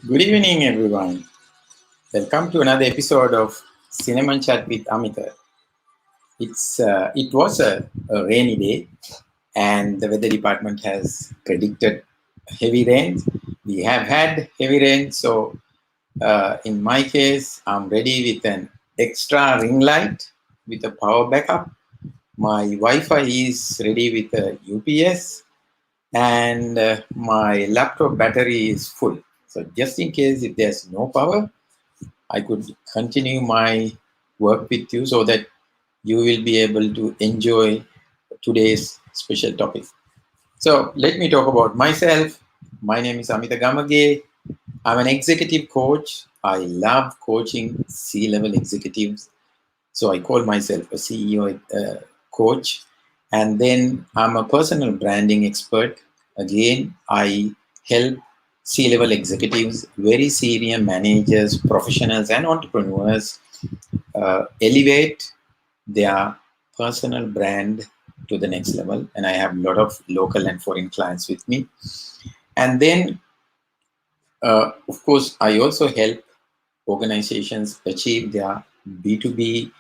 Good evening, everyone. Welcome to another episode of Cinema Chat with Amita. It was a rainy day, and the weather department has predicted heavy rain. We have had heavy rain, so in my case, I'm ready with an extra ring light with a power backup. My Wi-Fi is ready with a UPS, and my laptop battery is full. So just in case if there's no power, I could continue my work with you so that you will be able to enjoy today's special topic. So let me talk about myself. My name is Amita Gamage. I'm an executive coach. I love coaching C-level executives. So I call myself a CEO coach. And then I'm a personal branding expert. Again, I help C-level executives, very senior managers, professionals, and entrepreneurs elevate their personal brand to the next level. And I have a lot of local and foreign clients with me. And then, of course, I also help organizations achieve their B2B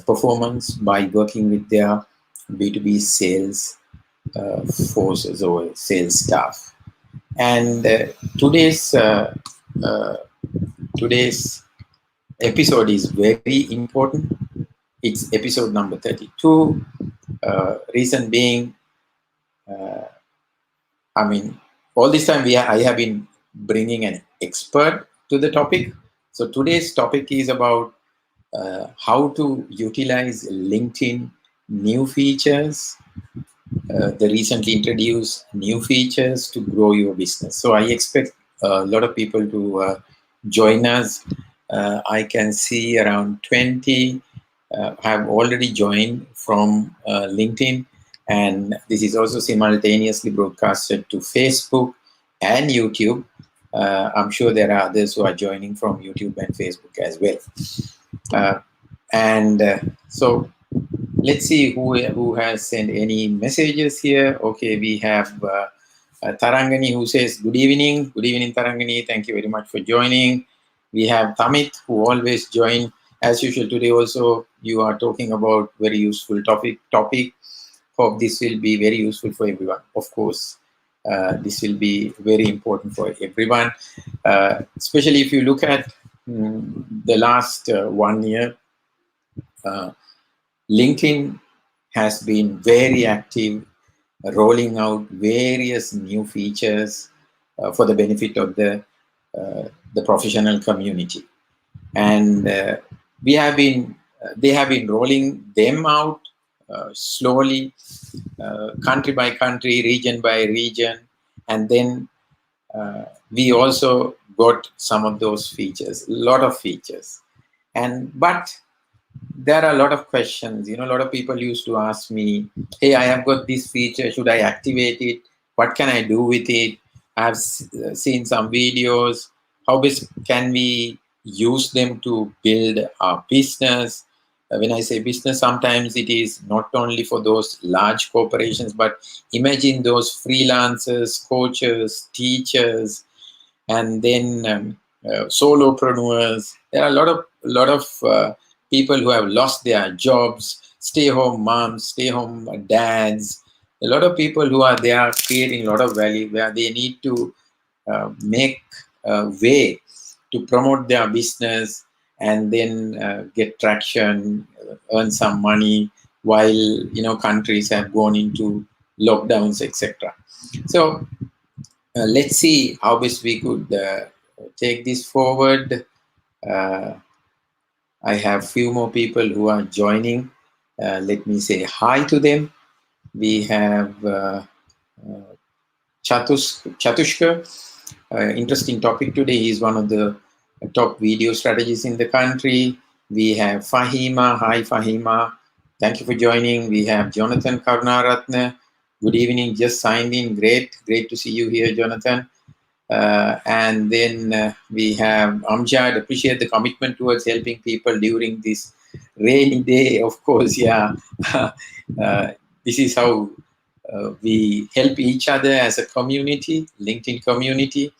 performance by working with their B2B sales forces or sales staff. And uh, today's episode is very important. It's episode number 32. Reason being, uh, I mean, all this time I have been bringing an expert to the topic. So today's topic is about how to utilize LinkedIn new features, the recently introduced new features to grow your business. So I expect a lot of people to join us. I can see around 20 have already joined from LinkedIn, and this is also simultaneously broadcasted to Facebook and YouTube. I'm sure there are others who are joining from YouTube and Facebook as well. Uh, and so let's see who has sent any messages here. Okay, we have Tarangani who says, Good evening. Good evening, Tarangani. Thank you very much for joining. We have Tamit who always join. As usual, today also you are talking about very useful topic. Hope this will be very useful for everyone. Of course, this will be very important for everyone, especially if you look at the last 1 year. LinkedIn has been very active, rolling out various new features for the benefit of the professional community, and they have been rolling them out slowly, country by country, region by region, and then we also got some of those features, a lot of features, but there are a lot of questions. A lot of people used to ask me, hey, I have got this feature, should I activate it? What can I do with it? I've seen some videos. How best can we use them to build our business? When I say business, sometimes it is not only for those large corporations, but imagine those freelancers, coaches, teachers, and then solopreneurs. There are a lot of people who have lost their jobs, stay-home moms, stay-home dads. A lot of people who are there creating a lot of value where they need to make a way to promote their business and then get traction, earn some money while countries have gone into lockdowns, etc. So let's see how best we could take this forward. Uh, I have few more people who are joining. Let me say hi to them. We have Chatushka. Interesting topic today. He's one of the top video strategists in the country. We have Fahima. Hi, Fahima. Thank you for joining. We have Jonathan Karunaratne. Good evening. Just signed in. Great to see you here, Jonathan. And then we have Amjad. Appreciate the commitment towards helping people during this rainy day. Of course, yeah. This is how we help each other as a community, LinkedIn community.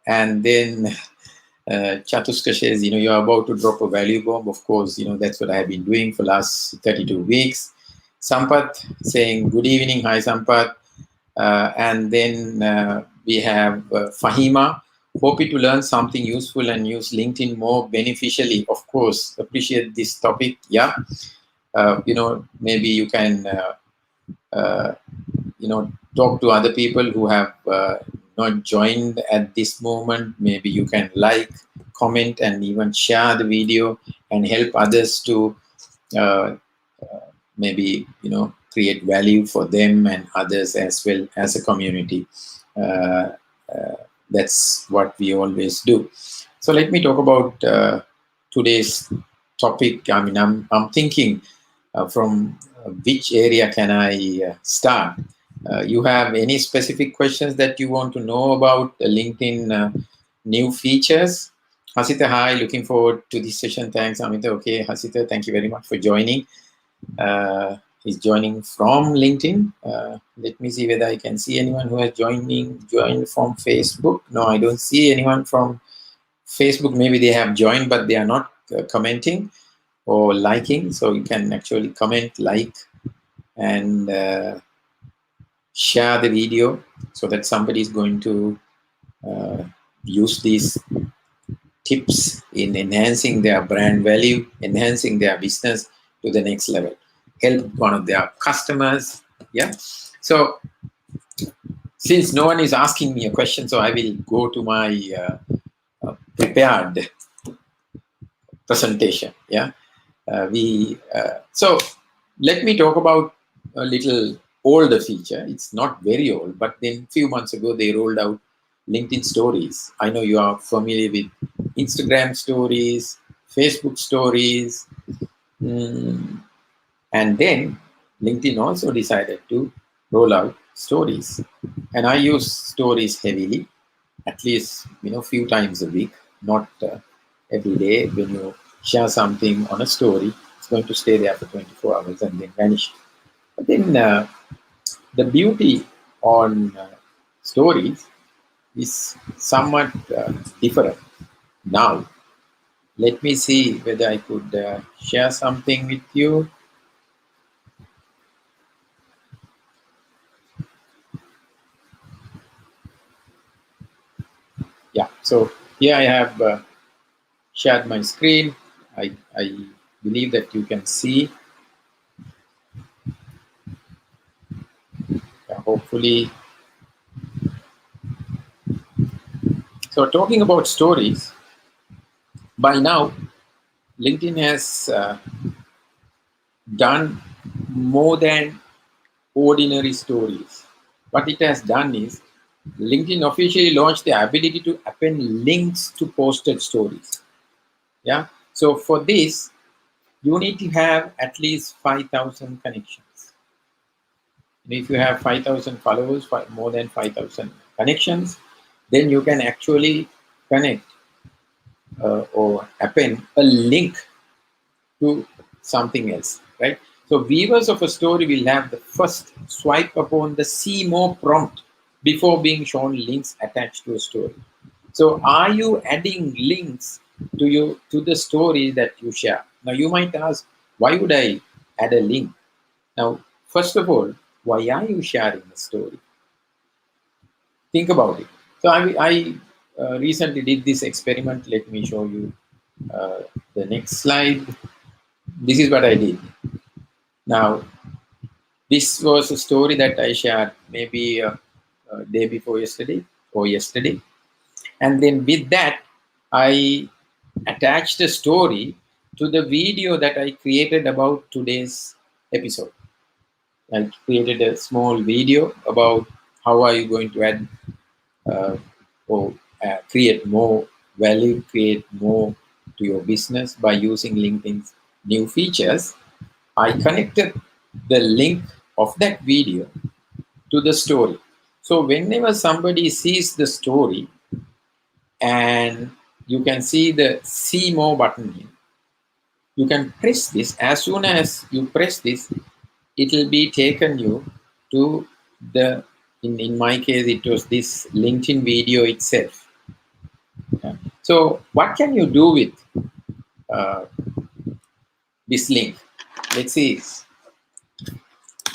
And then Chatuska says, you're about to drop a value bomb. Of course, that's what I have been doing for last 32 weeks. Sampath saying, good evening. Hi, Sampath. And then we have Fahima. Hope to learn something useful and use LinkedIn more beneficially. Of course, appreciate this topic. Yeah. Maybe you can, talk to other people who have not joined at this moment. Maybe you can like, comment, and even share the video and help others to uh, maybe create value for them and others as well as a community. uh, that's what we always do. So let me talk about today's topic. I mean, I'm thinking from which area can I start. You have any specific questions that you want to know about LinkedIn new features? Hasita, hi, looking forward to this session. Thanks, Amita. Okay, Hasita, thank you very much for joining. He's joining from LinkedIn. Let me see whether I can see anyone who has joined from Facebook. No, I don't see anyone from Facebook. Maybe they have joined, but they are not commenting or liking. So you can actually comment, like, and share the video so that somebody is going to use these tips in enhancing their brand value, enhancing their business to the next level, help one of their customers. Yeah. So since no one is asking me a question, so I will go to my prepared presentation. Yeah. So let me talk about a little older feature. It's not very old, but then few months ago they rolled out LinkedIn stories. I know you are familiar with Instagram stories, Facebook stories, and then LinkedIn also decided to roll out stories. And I use stories heavily, at least few times a week, not every day. When you share something on a story, it's going to stay there for 24 hours and then vanish. But then the beauty on stories is somewhat different now. Let me see whether I could share something with you. Yeah, so here I have shared my screen. I believe that you can see. Hopefully. So talking about stories, by now, LinkedIn has done more than ordinary stories. What it has done is LinkedIn officially launched the ability to append links to posted stories. Yeah. So for this, you need to have at least 5,000 connections. And if you have 5,000 followers, more than 5,000 connections, then you can actually connect or append a link to something else, right? So viewers of a story will have the first swipe upon the see more prompt before being shown links attached to a story. So are you adding links to the story that you share? Now you might ask, why would I add a link? Now, first of all, why are you sharing the story? Think about it. So I recently did this experiment. Let me show you the next slide. This is what I did. Now, this was a story that I shared maybe a day before yesterday or yesterday. And then with that, I attached a story to the video that I created about today's episode. I created a small video about how are you going to add or create more value, create more to your business by using LinkedIn's new features. I connected the link of that video to the story. So whenever somebody sees the story, and you can see the see more button here, you can press this. As soon as you press this, it will be taken you to the, in my case, it was this LinkedIn video itself. Yeah. So what can you do with uh, this link? Let's see.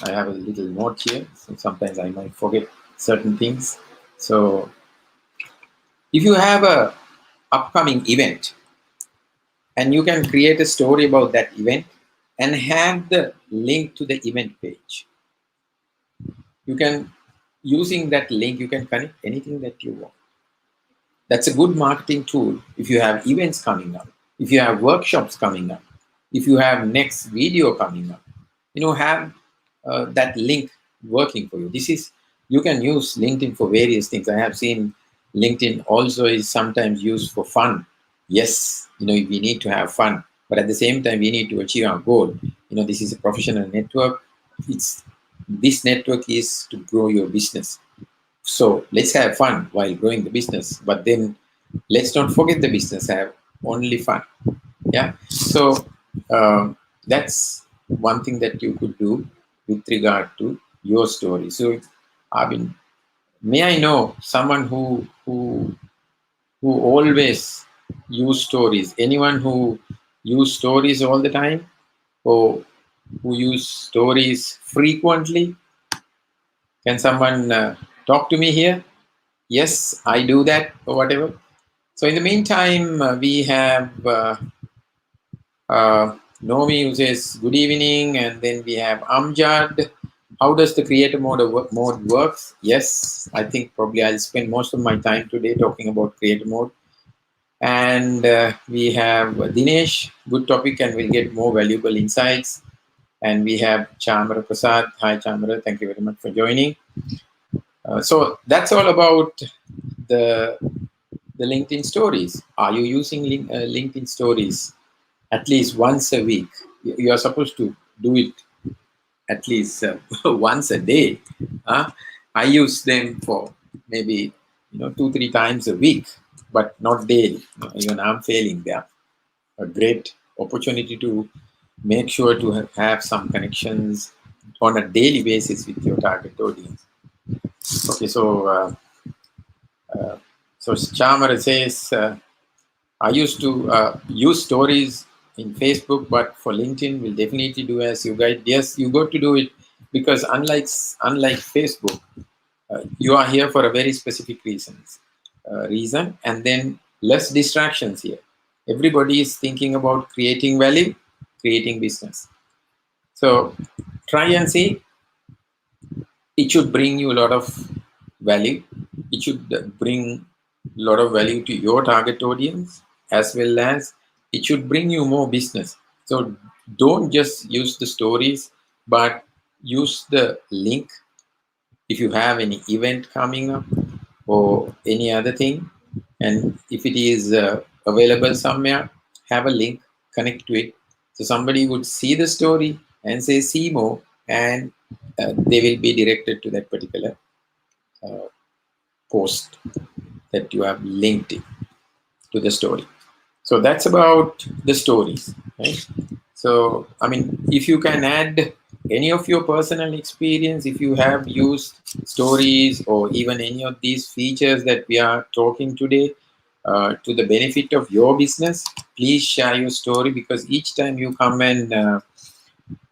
I have a little note here. So sometimes I might forget certain things. So if you have a upcoming event and you can create a story about that event and have the link to the event page, you can, using that link, you can connect anything that you want. That's a good marketing tool if you have events coming up, if you have workshops coming up, if you have next video coming up. Have that link working for you. This is, you can use LinkedIn for various things. I have seen LinkedIn also is sometimes used for fun. Yes, we need to have fun, but at the same time we need to achieve our goal. This is a professional network. It's, this network is to grow your business. So let's have fun while growing the business, but then let's not forget the business. Have only fun. Yeah. So that's one thing that you could do with regard to your story. So, I mean, may I know someone who always use stories? Anyone who use stories all the time, or who use stories frequently? Can someone talk to me here? Yes, I do that or whatever. So in the meantime, we have Nomi who says good evening, and then we have Amjad. How does the creator mode works? Yes, I think probably I'll spend most of my time today talking about creator mode. And we have Dinesh, good topic, and we'll get more valuable insights. And we have Chamara Prasad. Hi, Chamara. Thank you very much for joining. So that's all about the the LinkedIn stories. Are you using LinkedIn stories at least once a week? You are supposed to do it at least once a day. Huh? I use them for maybe 2-3 times a week, but not daily. Even I'm failing there. A great opportunity to make sure to have some connections on a daily basis with your target audience. Okay, so Chamara says. I used to use stories in Facebook, but for LinkedIn, we'll definitely do as you guide. Yes, you got to do it because unlike Facebook, you are here for a very specific reason, and then less distractions here. Everybody is thinking about creating value, creating business. So try and see. It should bring you a lot of value. It should bring a lot of value to your target audience, as well as it should bring you more business. So don't just use the stories, but use the link. If you have any event coming up or any other thing, and if it is available somewhere, have a link, connect to it. So somebody would see the story and say, see more, and they will be directed to that particular uh, post that you have linked it to the story. So that's about the stories, right? So, I mean, if you can add any of your personal experience, if you have used stories or even any of these features that we are talking today to the benefit of your business, please share your story, because each time you come and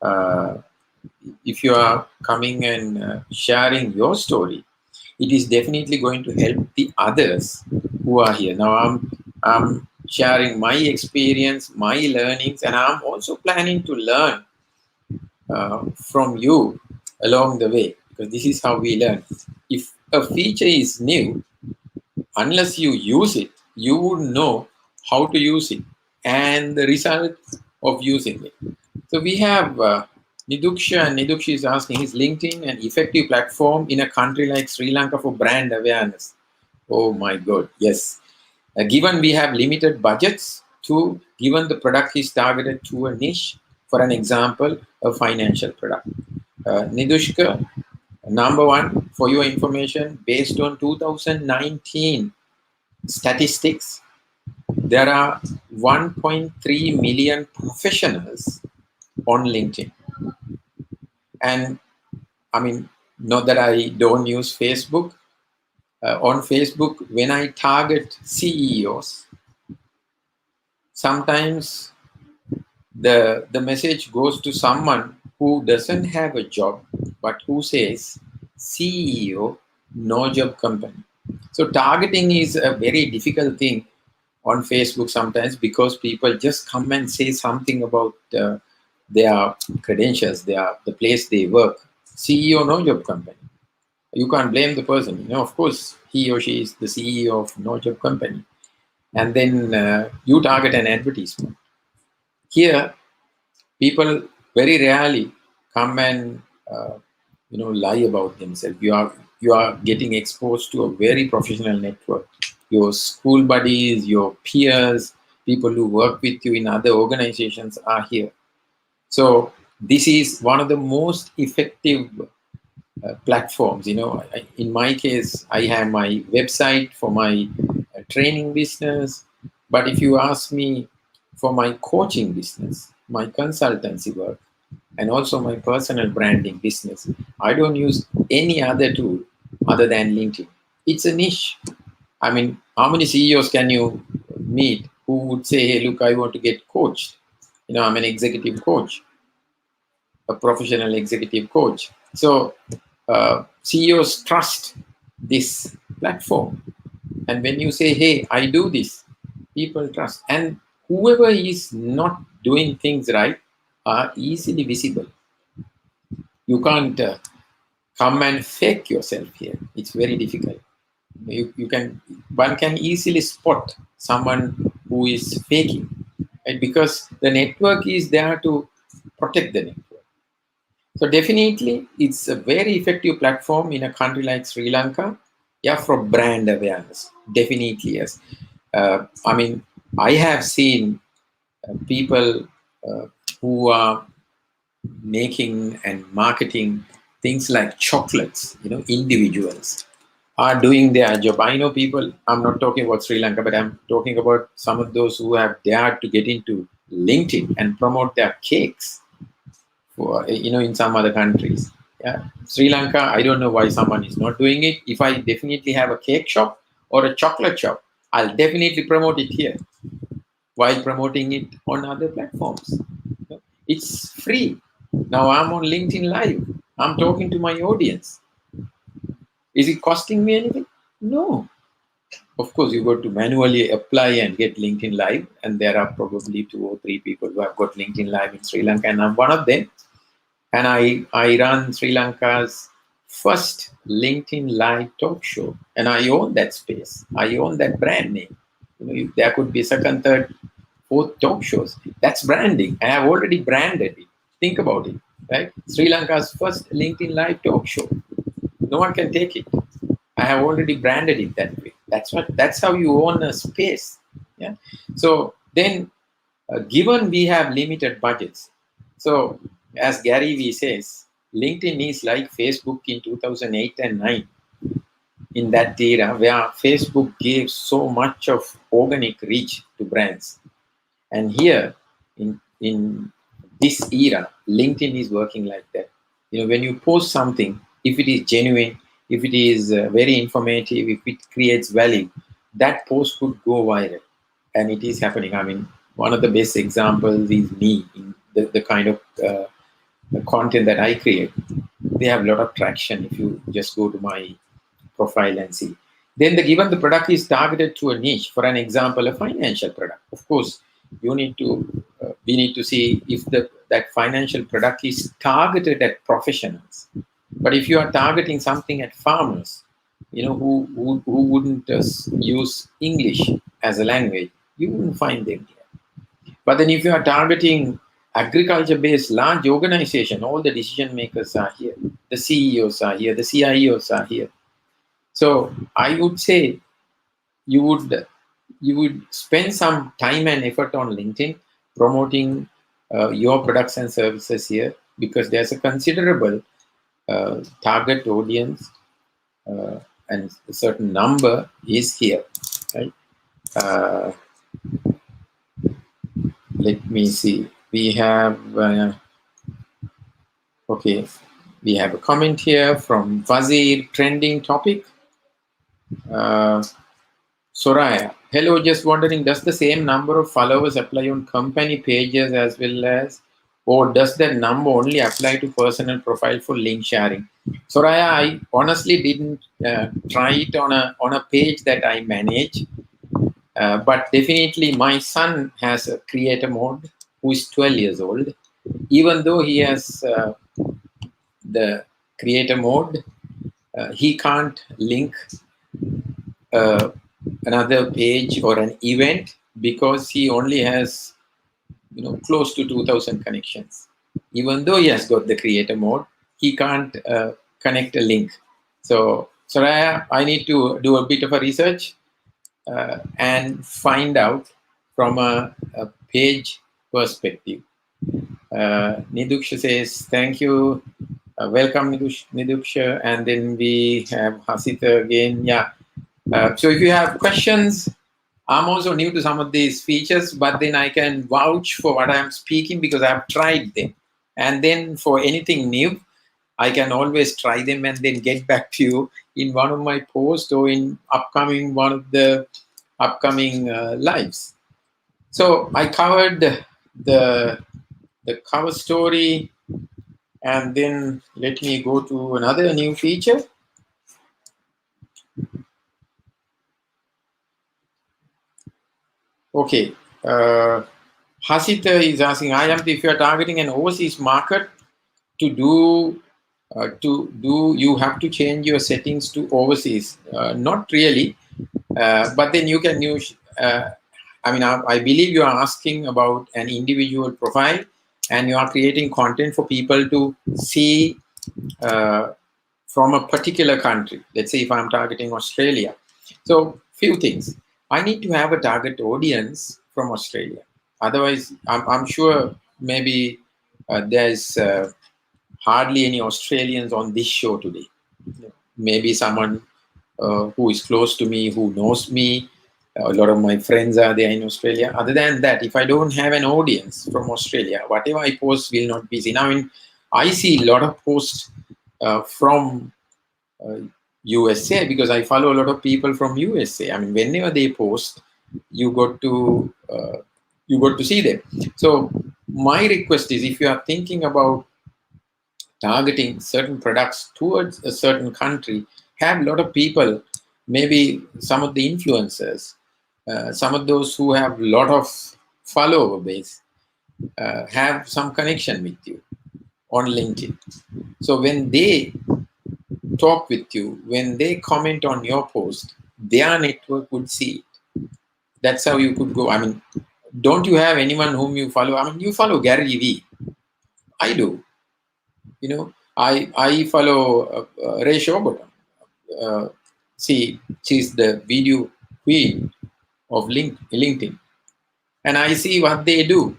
uh, if you are coming and sharing your story, it is definitely going to help the others who are here. Now I'm sharing my experience, my learnings, and I'm also planning to learn from you along the way, because this is how we learn. If a feature is new, unless you use it, you wouldn't know how to use it and the result of using it. So we have Niduksha, and Niduksha is asking, is LinkedIn an effective platform in a country like Sri Lanka for brand awareness? Oh my God, yes. Given we have limited budgets, to given the product is targeted to a niche, for an example, a financial product. Nidushka, number one, for your information, based on 2019 statistics, there are 1.3 million professionals on LinkedIn. And I mean, not that I don't use Facebook, On Facebook, when I target CEOs, sometimes the message goes to someone who doesn't have a job, but who says CEO, no job company. So targeting is a very difficult thing on Facebook sometimes, because people just come and say something about their credentials, the place they work. CEO, no job company. You can't blame the person. Of course, he or she is the CEO of no job company. And then you target an advertisement. Here, people very rarely come and lie about themselves. You are getting exposed to a very professional network. Your school buddies, your peers, people who work with you in other organizations are here. So this is one of the most effective platforms. In my case, I have my website for my training business. But if you ask me for my coaching business, my consultancy work, and also my personal branding business, I don't use any other tool other than LinkedIn. It's a niche. I mean, how many CEOs can you meet who would say, hey, look, I want to get coached? I'm an executive coach, a professional executive coach. So CEOs trust this platform. And when you say, hey, I do this, people trust. And whoever is not doing things right are easily visible. You can't come and fake yourself here. It's very difficult. One can easily spot someone who is faking, right? Because the network is there to protect the network. So definitely, it's a very effective platform in a country like Sri Lanka. Yeah, for brand awareness. Definitely, yes. I mean, I have seen people who are making and marketing things like chocolates. Individuals are doing their job. I know people. I'm not talking about Sri Lanka, but I'm talking about some of those who have dared to get into LinkedIn and promote their cakes for, in some other countries. Yeah, Sri Lanka, I don't know why someone is not doing it. If I definitely have a cake shop or a chocolate shop, I'll definitely promote it here while promoting it on other platforms. It's free. Now I'm on LinkedIn Live. I'm talking to my audience. Is it costing me anything? No. Of course, you got to manually apply and get LinkedIn Live, and there are probably 2 or 3 people who have got LinkedIn Live in Sri Lanka, and I'm one of them. And I run Sri Lanka's first LinkedIn Live talk show, and I own that space. I own that brand name. There could be second, third, fourth talk shows. That's branding. I have already branded it. Think about it, right? Sri Lanka's first LinkedIn Live talk show. No one can take it. I have already branded it that way. That's how you own a space. Yeah. So then, given we have limited budgets, so as Gary Vee says, LinkedIn is like Facebook in 2008 and 9. In that era where Facebook gave so much of organic reach to brands, and here in this era, LinkedIn is working like that. When you post something, if it is genuine, if it is very informative, if it creates value, that post could go viral, and it is happening. I mean, one of the best examples is me in the kind of the content that I create. They have a lot of traction if you just go to my profile and see. Then given the product is targeted to a niche, for an example, a financial product. Of course, we need to see if that financial product is targeted at professionals. But if you are targeting something at farmers, who wouldn't use English as a language, you wouldn't find them here. But then if you are targeting agriculture-based large organization, all the decision makers are here. The CEOs are here. The CIOs are here. So I would say you would spend some time and effort on LinkedIn promoting your products and services here, because there's a considerable target audience, and a certain number is here. Right? Let me see. We have okay. We have a comment here from Wazir. Trending topic. Soraya, hello, just wondering, does the same number of followers apply on company pages as well as, or does that number only apply to personal profile for link sharing? Soraya, I honestly didn't try it on a page that I manage, but definitely my son has a creator mode who is 12 years old. Even though he has the creator mode, he can't link uh, another page or an event because he only has close to 2000 connections. Even though he has got the creator mode, he can't connect a link. So Soraya, I need to do a bit of a research and find out from a page perspective. Niduksha says thank you. Welcome, Niduksha. And then we have Hasita again. Yeah. So if you have questions, I'm also new to some of these features, but then I can vouch for what I'm speaking because I've tried them. And then for anything new, I can always try them and then get back to you in one of my posts or in upcoming one of the upcoming lives. So I covered the cover story, and then let me go to another new feature. Okay. Hasita is asking, I am if you are targeting an overseas market to do you have to change your settings to overseas? Not really, but then you can use. I believe you are asking about an individual profile, and you are creating content for people to see uh, from a particular country. Let's say if I'm targeting Australia. So, few things. I need to have a target audience from Australia. Otherwise, I'm sure maybe there's hardly any Australians on this show today. Maybe someone who is close to me, who knows me. A lot of my friends are there in Australia. Other than that, if I don't have an audience from Australia, whatever I post will not be seen. I see a lot of posts from USA because I follow a lot of people from USA. I mean, whenever they post, you got to see them. So my request is, if you are thinking about targeting certain products towards a certain country, have a lot of people, maybe some of the influencers, some of those who have a lot of follower base, have some connection with you on LinkedIn. So when they talk with you, when they comment on your post, their network would see it. That's how you could go. I mean, don't you have anyone whom you follow? I mean, you follow Gary Vee. I do. I follow Ray Showbottom. Uh, she's the video queen of LinkedIn, and I see what they do.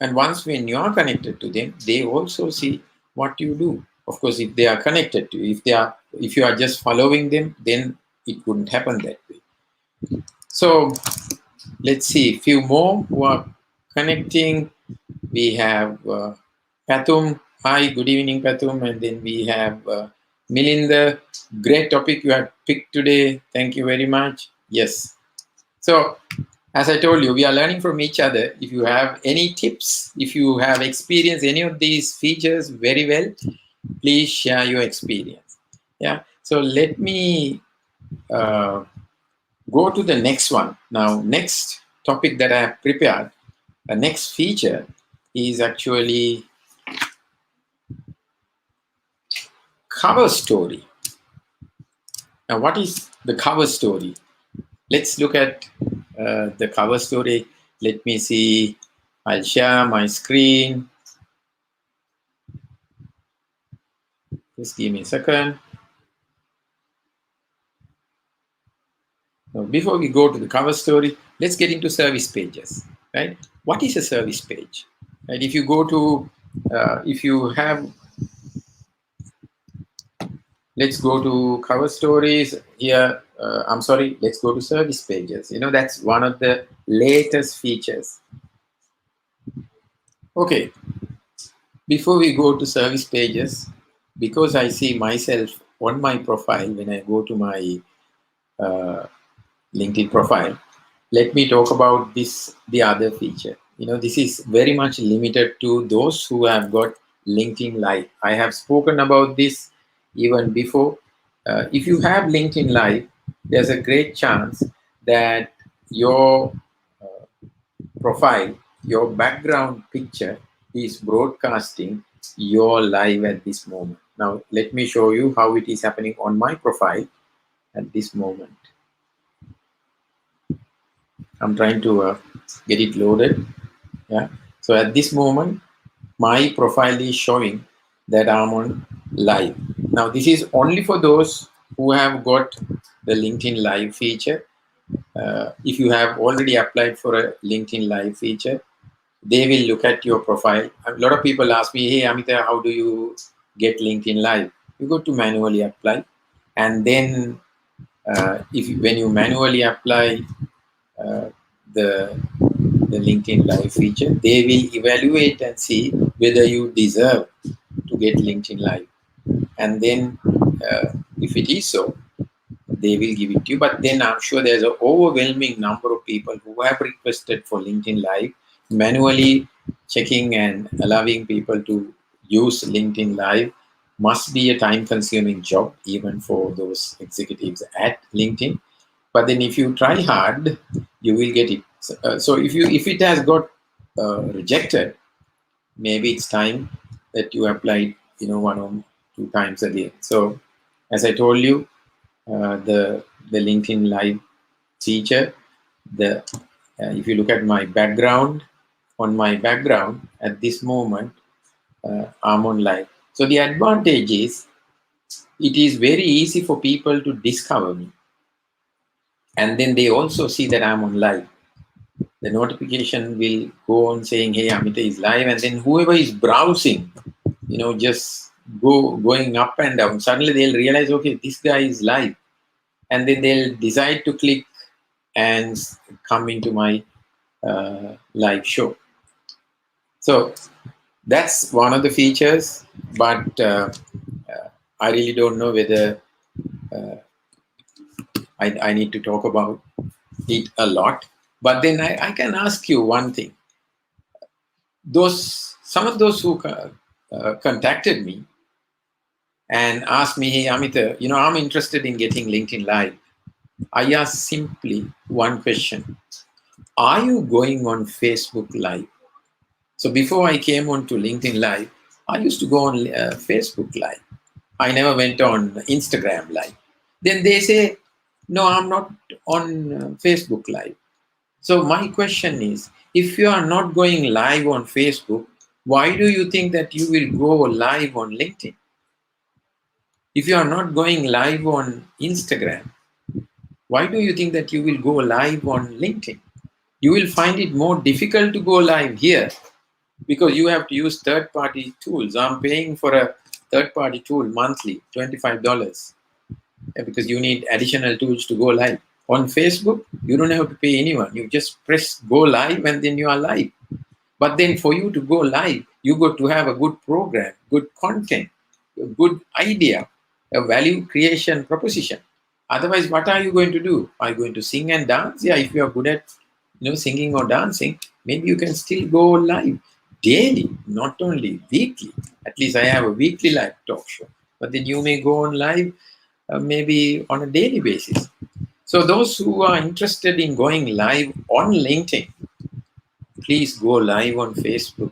And once when you are connected to them, they also see what you do. Of course, if they are connected to you, if you are just following them, then it wouldn't happen that way. So let's see, a few more who are connecting. We have Patum. Hi, good evening, Patum. And then we have Milinda. Great topic you have picked today. Thank you very much. Yes. So, as I told you, we are learning from each other. If you have any tips, if you have experienced any of these features very well, please share your experience. Yeah. So let me go to the next one. Now, next topic that I have prepared, the next feature is actually cover story. Now, what is the cover story? Let's look at the cover story. Let me see. I'll share my screen. Just give me a second. Now, before we go to the cover story, let's get into service pages. Right? What is a service page? Right? If you go to, if you have, let's go to cover stories here. I'm sorry, let's go to service pages. That's one of the latest features. Okay, before we go to service pages, because I see myself on my profile, when I go to my uh, LinkedIn profile, let me talk about this, the other feature. This is very much limited to those who have got LinkedIn Live. I have spoken about this even before. If you have LinkedIn Live, there's a great chance that your profile, your background picture is broadcasting your live at this moment. Now, let me show you how it is happening on my profile at this moment. I'm trying to get it loaded. Yeah. So at this moment, my profile is showing that I'm on live. Now, this is only for those who have got the LinkedIn Live feature. If you have already applied for a LinkedIn Live feature, they will look at your profile. A lot of people ask me, hey, Amita, how do you get LinkedIn Live? You go to manually apply. And then when you manually apply uh, the, the LinkedIn Live feature, they will evaluate and see whether you deserve to get LinkedIn Live. And then if it is so, they will give it to you. But then I'm sure there's an overwhelming number of people who have requested for LinkedIn Live, manually checking and allowing people to use LinkedIn Live must be a time consuming job, even for those executives at LinkedIn. But then if you try hard, you will get it. So if it has got rejected, maybe it's time that you apply, one or two times again. So as I told you, the LinkedIn Live feature. The If you look at my background, on my background at this moment, I'm on live. So the advantage is it is very easy for people to discover me, and then they also see that I'm on live. The notification will go on saying, "Hey, Amita is live," and then whoever is browsing, just going up and down. Suddenly they'll realize, okay, this guy is live, and then they'll decide to click and come into my live show. So that's one of the features, but I really don't know whether I need to talk about it a lot. But then I can ask you one thing. Some of those who contacted me and asked me, hey, Amita, I'm interested in getting LinkedIn Live. I asked simply one question. Are you going on Facebook Live? So before I came on to LinkedIn Live, I used to go on Facebook Live. I never went on Instagram Live. Then they say, no, I'm not on Facebook Live. So my question is, if you are not going live on Facebook, why do you think that you will go live on LinkedIn? If you are not going live on Instagram, why do you think that you will go live on LinkedIn? You will find it more difficult to go live here because you have to use third-party tools. I'm paying for a third-party tool monthly, $25, because you need additional tools to go live. On Facebook, you don't have to pay anyone. You just press go live and then you are live. But then for you to go live, you got to have a good program, good content, a good idea, a value creation proposition. Otherwise, what are you going to do? Are you going to sing and dance? Yeah, if you are good at singing or dancing, maybe you can still go live daily, not only weekly. At least I have a weekly live talk show. But then you may go on live maybe on a daily basis. So those who are interested in going live on LinkedIn, please go live on Facebook,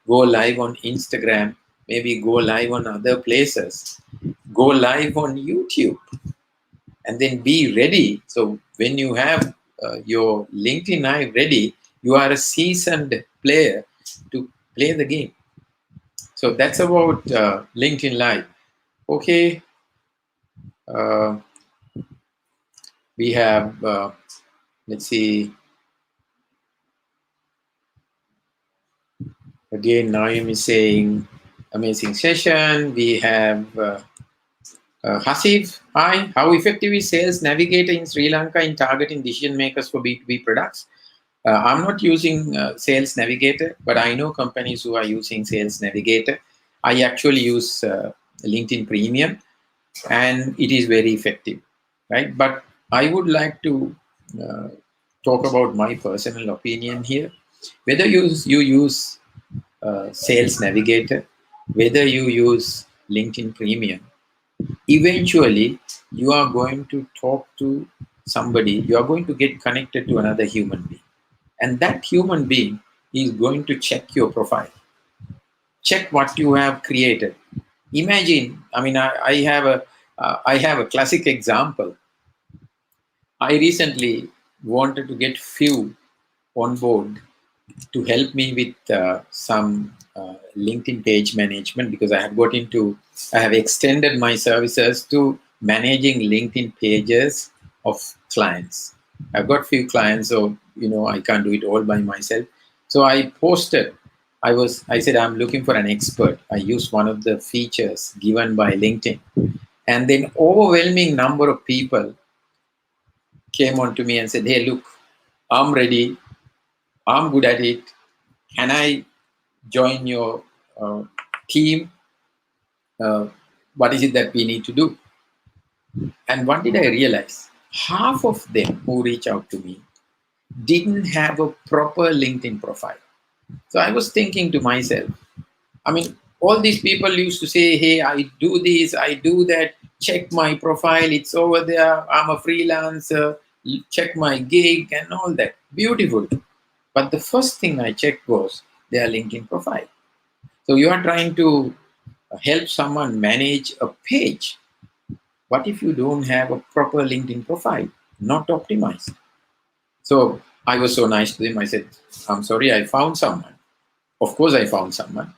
go live on Instagram, maybe go live on other places, go live on YouTube, and then be ready. So when you have your LinkedIn Live ready, you are a seasoned player to play the game. So that's about LinkedIn Live. Okay, uh, we have, let's see, again, Naomi is saying, amazing session. We have Hasif, hi. How effective is Sales Navigator in Sri Lanka in targeting decision makers for B2B products? I'm not using Sales Navigator, but I know companies who are using Sales Navigator. I actually use LinkedIn Premium. and it is very effective, right? But I would like to uh, talk about my personal opinion here. Whether you use Sales Navigator, whether you use LinkedIn Premium, eventually you are going to talk to somebody, you are going to get connected to another human being. And that human being is going to check your profile, check what you have created. Imagine, I mean, I have a classic example. I recently wanted to get few on board to help me with some LinkedIn page management, because I have extended my services to managing LinkedIn pages of clients. I've got few clients, so I can't do it all by myself. So I said I'm looking for an expert. I used one of the features given by LinkedIn, and then overwhelming number of people came on to me and said, "Hey, look, I'm ready. I'm good at it. Can I join your uh, team? Uh, what is it that we need to do?" And what did I realize? Half of them who reach out to me didn't have a proper LinkedIn profile. So I was thinking to myself, I mean, all these people used to say, "Hey, I do this, I do that, check my profile, it's over there, I'm a freelancer, check my gig," and all that. Beautiful. But the first thing I checked was their LinkedIn profile. So you are trying to help someone manage a page. What if you don't have a proper LinkedIn profile, not optimized? So I was so nice to them. I said, "I'm sorry, I found someone." Of course, I found someone.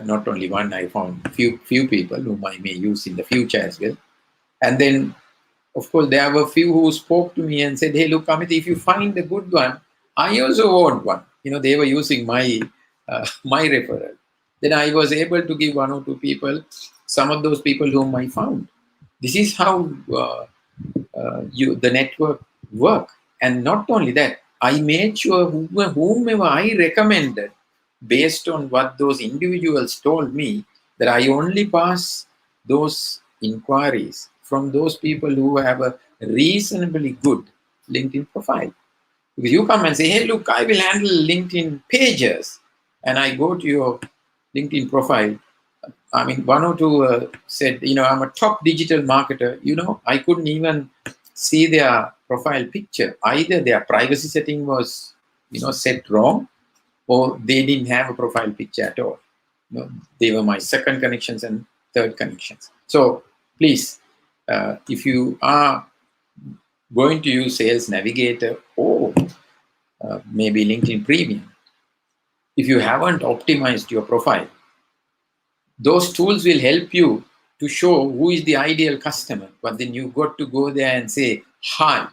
Not only one, I found few people whom I may use in the future as well. And then, of course, there were few who spoke to me and said, "Hey, look, Amit, if you find a good one, I also want one." They were using my my referral. Then I was able to give one or two people, some of those people whom I found. This is how the network work. And not only that, I made sure whomever I recommended, based on what those individuals told me, that I only pass those inquiries from those people who have a reasonably good LinkedIn profile. Because you come and say, "Hey, look, I will handle LinkedIn pages," and I go to your LinkedIn profile. I mean, one or two said, "I'm a top digital marketer." I couldn't even see their profile picture. Either their privacy setting was, set wrong, or they didn't have a profile picture at all. They were my second connections and third connections. So please, if you are going to use Sales Navigator or maybe LinkedIn Premium, if you haven't optimized your profile, those tools will help you to show who is the ideal customer. But then you got to go there and say hi,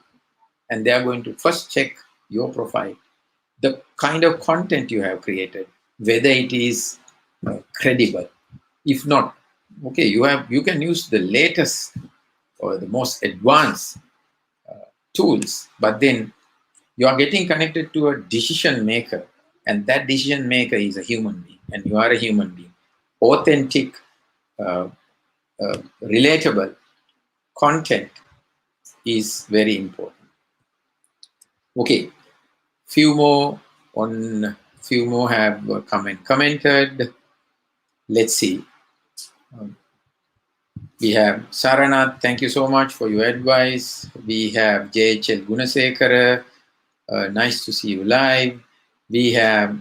and they are going to first check your profile, the kind of content you have created, whether it is credible. If not, okay, you can use the latest or the most advanced tools, but then you are getting connected to a decision maker, and that decision maker is a human being, and you are a human being. Authentic, uh, relatable content is very important. Okay, few more have commented. Let's see. We have Saranath, thank you so much for your advice. We have JHL Gunasekara, nice to see you live. We have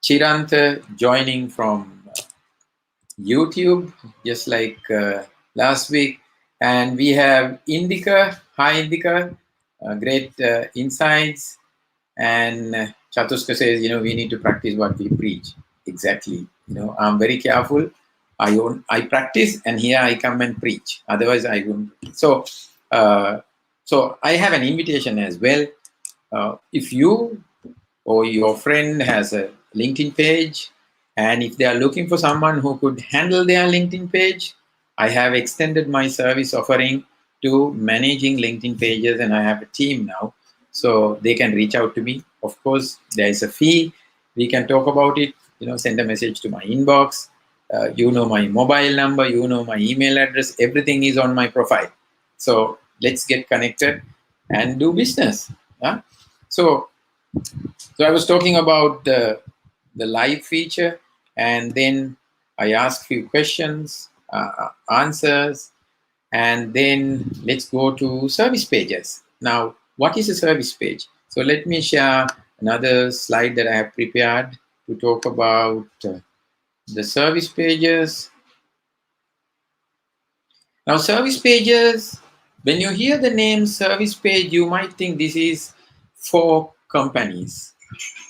Chiranta joining from YouTube, just like last week. And we have Indika. Hi, Indika. Great insights. And Chatuska says, we need to practice what we preach. Exactly. I'm very careful. I practice, and here I come and preach. Otherwise, I wouldn't. So I have an invitation as well. If you or your friend has a LinkedIn page, and if they are looking for someone who could handle their LinkedIn page, I have extended my service offering to managing LinkedIn pages, and I have a team now. So they can reach out to me. Of course, there is a fee. We can talk about it. Send a message to my inbox. You know my mobile number, you know my email address, everything is on my profile. So let's get connected and do business. Yeah? So, so I was talking about the live feature, and then I asked few questions, answers, and then let's go to service pages. Now, what is a service page? So let me share another slide that I have prepared to talk about the service pages. Now, service pages, when you hear the name service page, you might think this is for companies.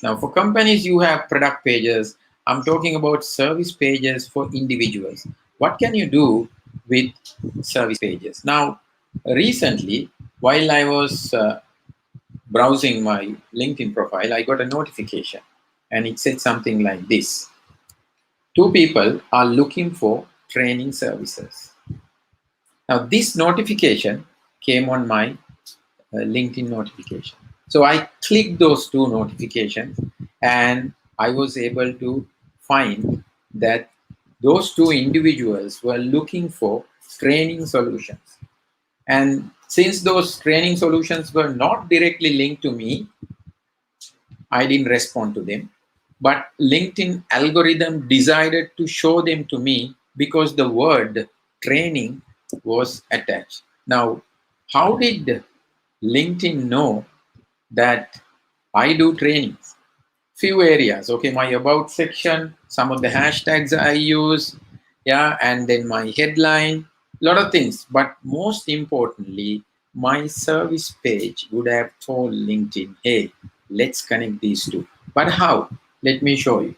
Now, for companies, you have product pages. I'm talking about service pages for individuals. What can you do with service pages? Now, recently, while I was browsing my LinkedIn profile, I got a notification and it said something like this: two people are looking for training services. Now, this notification came on my LinkedIn notification. So I clicked those two notifications and I was able to find that those two individuals were looking for training solutions. And since those training solutions were not directly linked to me, I didn't respond to them. But LinkedIn algorithm decided to show them to me because the word training was attached. Now, how did LinkedIn know that I do trainings? Few areas. Okay, my about section, some of the hashtags I use, yeah, and then my headline, lot of things. But most importantly, my service page would have told LinkedIn, hey, let's connect these two. But how? Let me show you.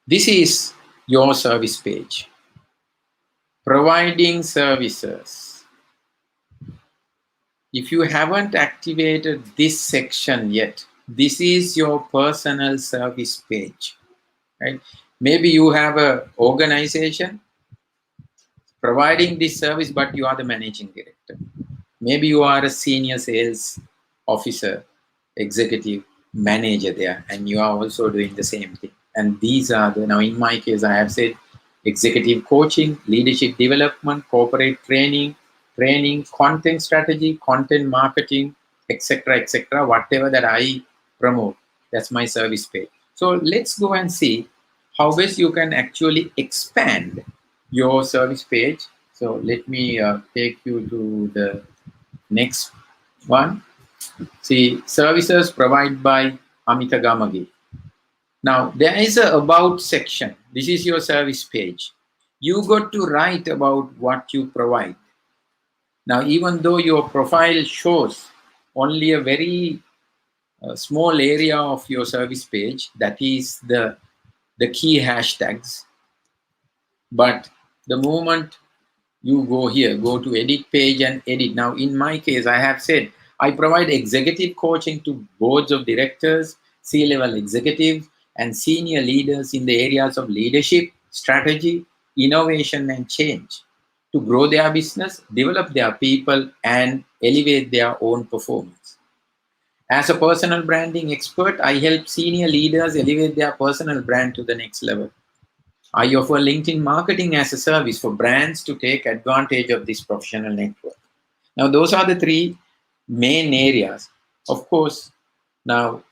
This is your service page. Providing services. If you haven't activated this section yet, this is your personal service page, right? Maybe you have a organization providing this service, but you are the managing director. Maybe you are a senior sales officer, executive manager there, and you are also doing the same thing. And these are the, now in my case, I have said executive coaching, leadership development, corporate training, content strategy, content marketing, etc., whatever that I promote. That's my service page. So let's go and see how best you can actually expand your service page. So let me take you to the next one. See, services provided by Amita Gamagi. Now, there is a about section. This is your service page. You got to write about what you provide. Now, even though your profile shows only a very small area of your service page, that is the key hashtags. But the moment you go here, go to edit page and edit. Now, in my case, I have said I provide executive coaching to boards of directors, C-level executives, and senior leaders in the areas of leadership, strategy, innovation, and change to grow their business, develop their people, and elevate their own performance. As a personal branding expert, I help senior leaders elevate their personal brand to the next level. I offer LinkedIn marketing as a service for brands to take advantage of this professional network. Now, those are the three main areas. Of course, now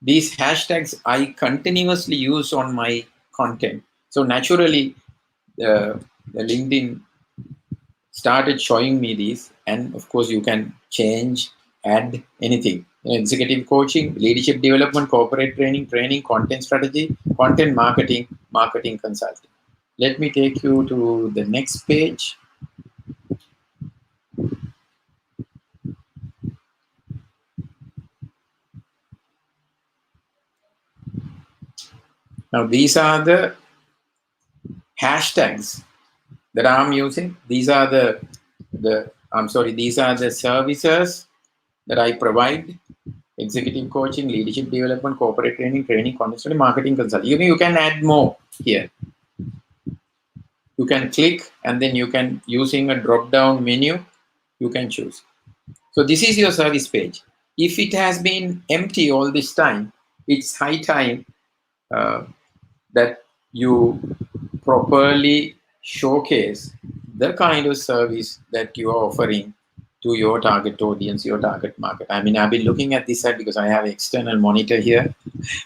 these hashtags I continuously use on my content. So naturally, the LinkedIn started showing me these, and of course, you can change, add anything. Executive coaching, leadership development, corporate training, content strategy, content marketing, marketing consulting. Let me take you to the next page. Now, these are the hashtags that I'm using. These are these are the services that I provide: executive coaching, leadership development, corporate training, content strategy, marketing consulting. You can add more here. You can click and then you can, using a drop down menu, you can choose. So this is your service page. If it has been empty all this time, it's high time that you properly showcase the kind of service that you are offering to your target audience, your target market. I mean, I've been looking at this side because I have an external monitor here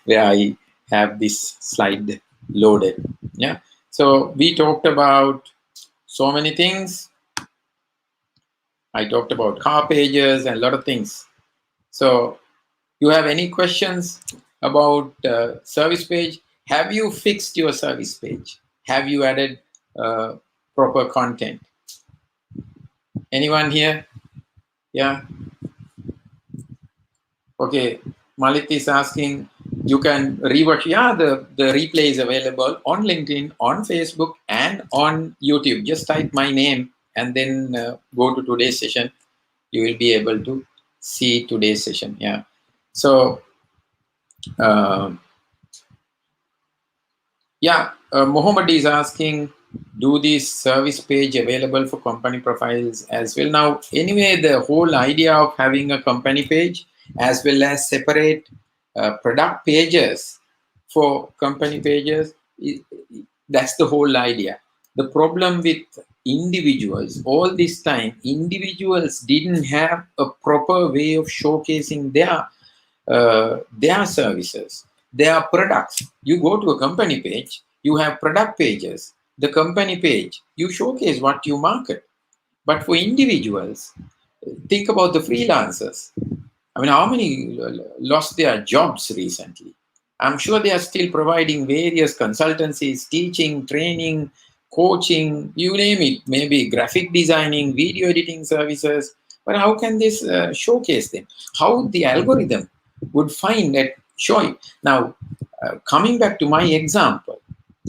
where I have this slide loaded. Yeah. So we talked about so many things. I talked about car pages and a lot of things. So you have any questions about service page? Have you fixed your service page? Have you added proper content? Anyone here? Yeah. Okay. Malit is asking, you can rewatch. Yeah, the replay is available on LinkedIn, on Facebook, and on YouTube. Just type my name and then go to today's session. You will be able to see today's session. Yeah. So, Mohammed is asking, do this service page available for company profiles as well? Now, anyway, the whole idea of having a company page as well as separate product pages for company pages, that's the whole idea. The problem with individuals, all this time, individuals didn't have a proper way of showcasing their services, their products. You go to a company page, you have product pages. The company page, you showcase what you market. But for individuals, think about the freelancers. I mean, how many lost their jobs recently? I'm sure they are still providing various consultancies, teaching, training, coaching, you name it, maybe graphic designing, video editing services. But how can this showcase them? How the algorithm would find that showing? Now, coming back to my example,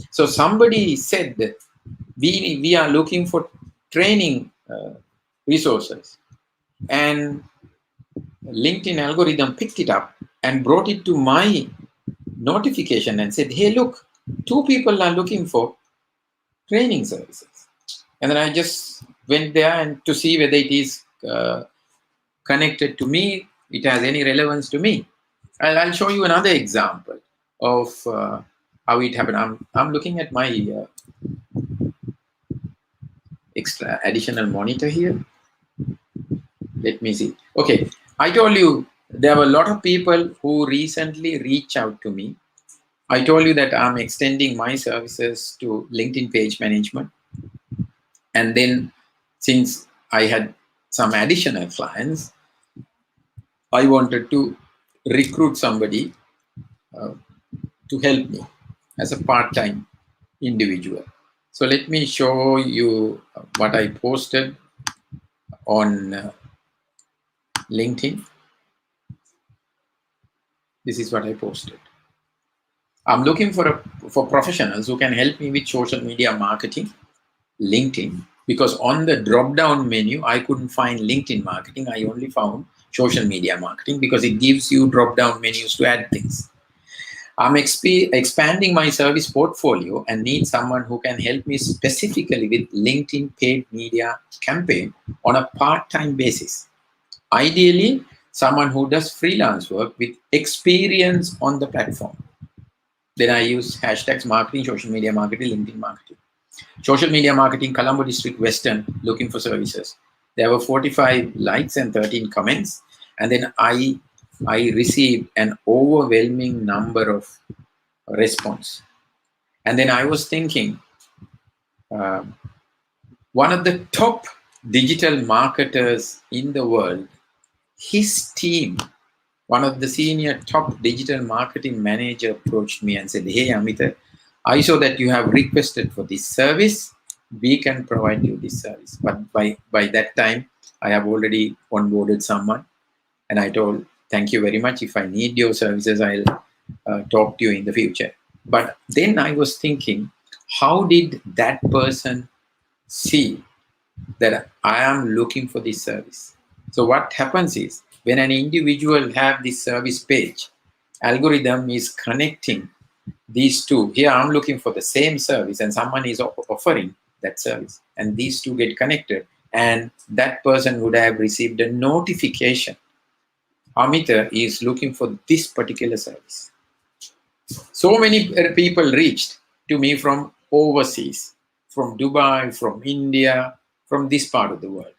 so somebody said that we are looking for training resources, and LinkedIn algorithm picked it up and brought it to my notification and said, hey, look, 2 people are looking for training services. And then I just went there and to see whether it is connected to me, it has any relevance to me. I'll show you another example of how it happened. I'm looking at my extra additional monitor here. Let me see. Okay, I told you there were a lot of people who recently reached out to me. I told you that I'm extending my services to LinkedIn page management. And then since I had some additional clients, I wanted to recruit somebody to help me as a part-time individual. So let me show you what I posted on LinkedIn. This is what I posted. I'm looking for professionals who can help me with social media marketing, LinkedIn, because on the drop-down menu, I couldn't find LinkedIn marketing. I only found social media marketing because it gives you drop-down menus to add things. I'm expanding my service portfolio and need someone who can help me specifically with LinkedIn paid media campaign on a part-time basis. Ideally, someone who does freelance work with experience on the platform. Then I use hashtags marketing, social media marketing, LinkedIn marketing. Social media marketing, Colombo District, Western, looking for services. There were 45 likes and 13 comments. And then I received an overwhelming number of response. And then I was thinking, one of the top digital marketers in the world, his team, one of the senior top digital marketing manager approached me and said, hey, Amita, I saw that you have requested for this service. We can provide you this service. But by that time, I have already onboarded someone. And I told, thank you very much. If I need your services, I'll talk to you in the future. But then I was thinking, how did that person see that I am looking for this service? So what happens is, when an individual have this service page, algorithm is connecting these two. Here I'm looking for the same service and someone is offering that service, and these two get connected, and that person would have received a notification. Amita is looking for this particular service. So many people reached to me from overseas, from Dubai, from India, from this part of the world.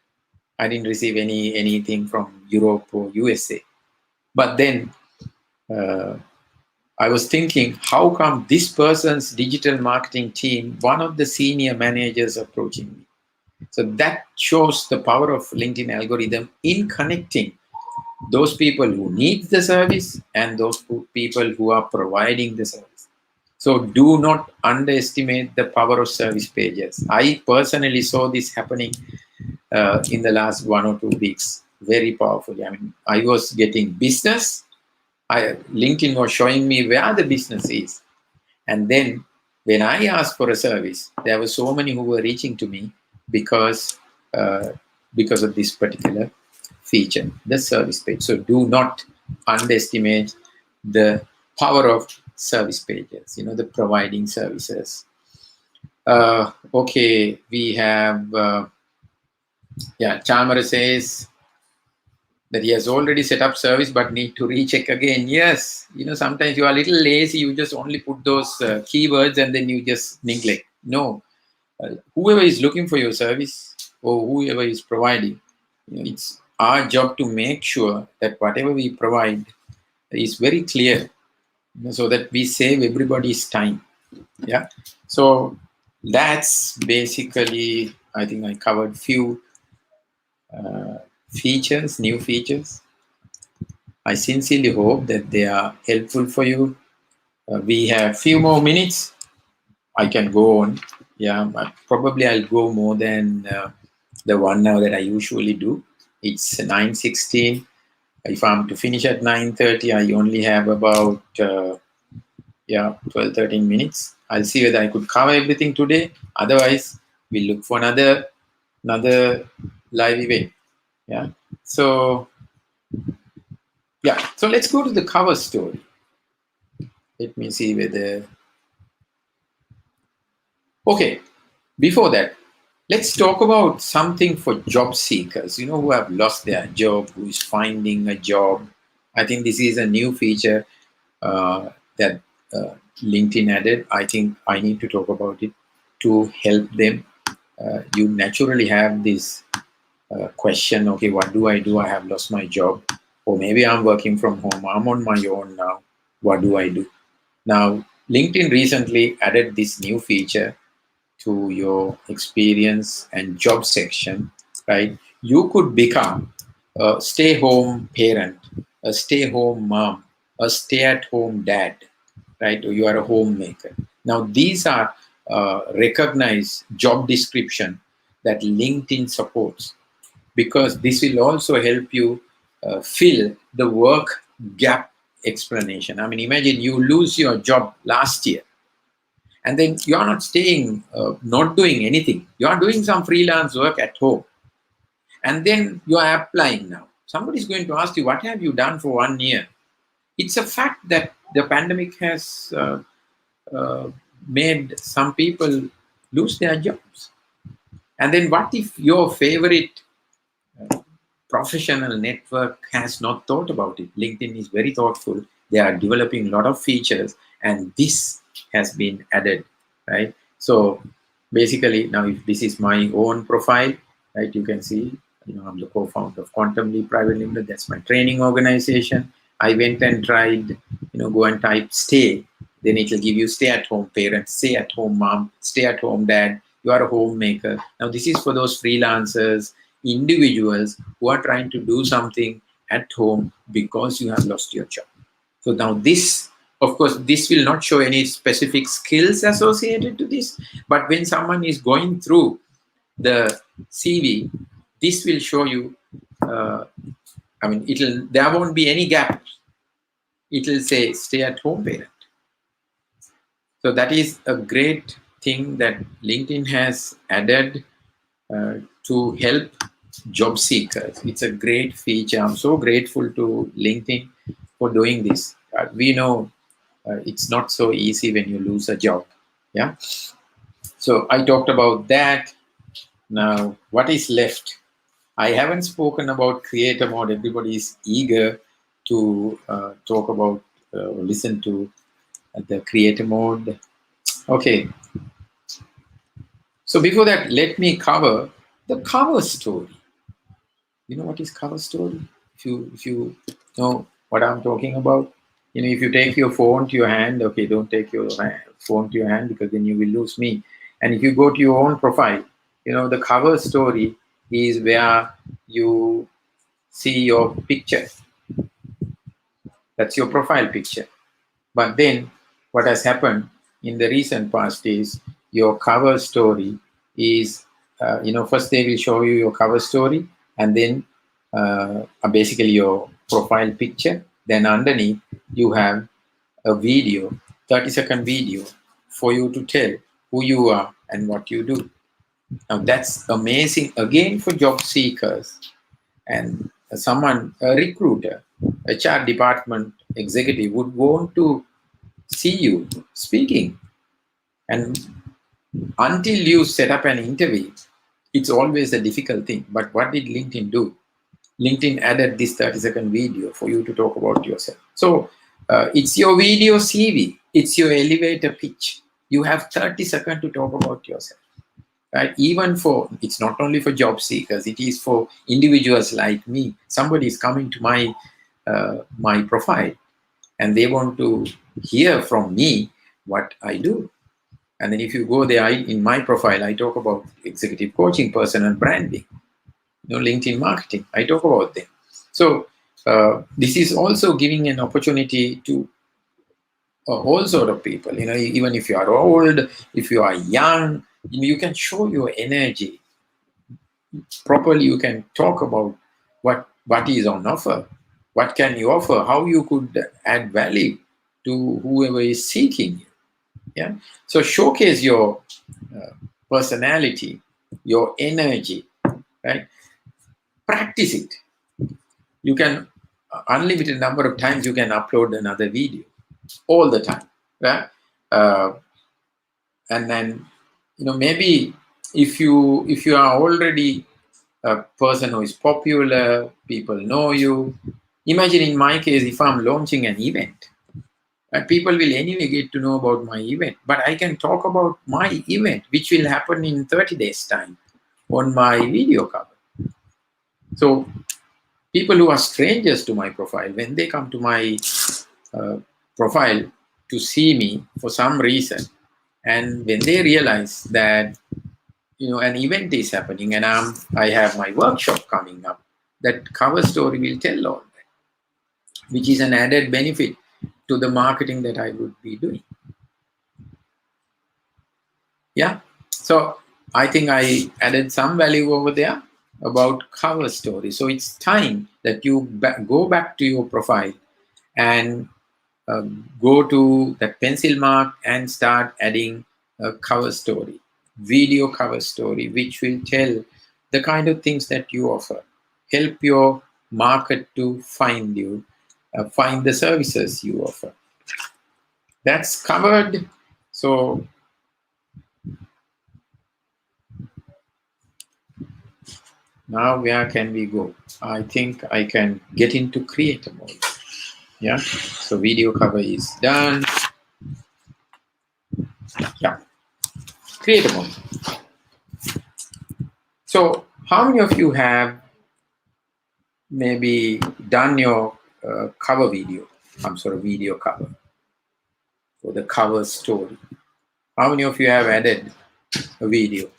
I didn't receive anything from Europe or USA. But then uh, I was thinking, how come this person's digital marketing team, one of the senior managers approaching me? So that shows the power of LinkedIn algorithm in connecting those people who need the service and those people who are providing the service. So do not underestimate the power of service pages. I personally saw this happening in the last 1 or 2 weeks very powerfully. I mean, I was getting business. LinkedIn was showing me where the business is. And then when I asked for a service, there were so many who were reaching to me because uh, because of this particular feature, the service page. So do not underestimate the power of service pages, the providing services. Okay, we have, Chamara says that he has already set up service but need to recheck again. Yes, sometimes you are a little lazy, you just only put those keywords and then you just neglect. No, whoever is looking for your service or whoever is providing, it's our job to make sure that whatever we provide is very clear, so that we save everybody's time. Yeah. So that's basically, I think I covered few features, new features. I sincerely hope that they are helpful for you. We have few more minutes. I can go on. Yeah, but probably I'll go more than the 1 hour that I usually do. It's 9:16. If I'm to finish at 9:30, I only have about 12, 13 minutes. I'll see whether I could cover everything today. Otherwise, we'll look for another live event. Yeah. So so let's go to the cover story. Let me see whether. Okay. Before that, let's talk about something for job seekers, who have lost their job, who is finding a job. I think this is a new feature that LinkedIn added. I think I need to talk about it to help them. You naturally have this question, okay, what do? I have lost my job. Or maybe I'm working from home. I'm on my own now. What do I do? Now, LinkedIn recently added this new feature to your experience and job section, right? You could become a stay-home parent, a stay-home mom, a stay-at-home dad, right? Or you are a homemaker. Now, these are recognized job description that LinkedIn supports, because this will also help you fill the work gap explanation. I mean, imagine you lose your job last year and then you are not staying, not doing anything. You are doing some freelance work at home. And then you are applying now. Somebody is going to ask you, what have you done for 1 year? It's a fact that the pandemic has made some people lose their jobs. And then what if your favorite professional network has not thought about it? LinkedIn is very thoughtful. They are developing a lot of features, and this has been added, right? So basically, now if this is my own profile, right, you can see, I'm the co-founder of Quantum Leap Private Limited. That's my training organization. I went and tried, go and type stay. Then it will give you stay at home parent, stay at home mom, stay at home dad. You are a homemaker. Now, this is for those freelancers, individuals who are trying to do something at home because you have lost your job. So now this, of course, this will not show any specific skills associated to this, but when someone is going through the CV, this will show you, there won't be any gaps. It will say stay at home parent. So that is a great thing that LinkedIn has added to help job seekers. It's a great feature. I'm so grateful to LinkedIn for doing this. We know it's not so easy when you lose a job. Yeah. So I talked about that. Now, what is left? I haven't spoken about creator mode. Everybody is eager to talk about, listen to the creator mode. Okay. So before that, let me cover the cover story. You know what is cover story? If you know what I'm talking about, if you take your phone to your hand, okay, don't take your phone to your hand because then you will lose me. And if you go to your own profile, the cover story is where you see your picture. That's your profile picture. But then what has happened in the recent past is your cover story is, first they will show you your cover story and then basically your profile picture. Then underneath you have a video, 30-second video for you to tell who you are and what you do. Now that's amazing again for job seekers and someone, a recruiter, HR department executive would want to see you speaking. And until you set up an interview, it's always a difficult thing. But what did LinkedIn do? LinkedIn added this 30-second video for you to talk about yourself. So it's your video CV, it's your elevator pitch. You have 30 seconds to talk about yourself. Right? Even for, it's not only for job seekers, it is for individuals like me. Somebody is coming to my profile and they want to hear from me what I do. And then if you go there, in my profile, I talk about executive coaching, personal branding, LinkedIn marketing. I talk about them. So this is also giving an opportunity to all sort of people. Even if you are old, if you are young, you can show your energy properly. You can talk about what is on offer, what can you offer, how you could add value to whoever is seeking you. Yeah. So showcase your personality, your energy, right? Practice it. You can unlimited number of times you can upload another video all the time, right? And then maybe if you are already a person who is popular, people know you. Imagine in my case, if I'm launching an event, and people will anyway get to know about my event, but I can talk about my event, which will happen in 30 days' time on my video cover. So people who are strangers to my profile, when they come to my profile to see me for some reason, and when they realize that an event is happening and I have my workshop coming up, that cover story will tell all that, which is an added benefit to the marketing that I would be doing. Yeah. So I think I added some value over there about cover story. So it's time that you go back to your profile and go to that pencil mark and start adding a cover story, video cover story, which will tell the kind of things that you offer, help your market to find you, find the services you offer. That's covered. So now where can we go? I think I can get into creator mode. Yeah. So video cover is done. Yeah. Creator mode. So how many of you have maybe done your cover video, some sort of video cover for the cover story? How many of you have added a video?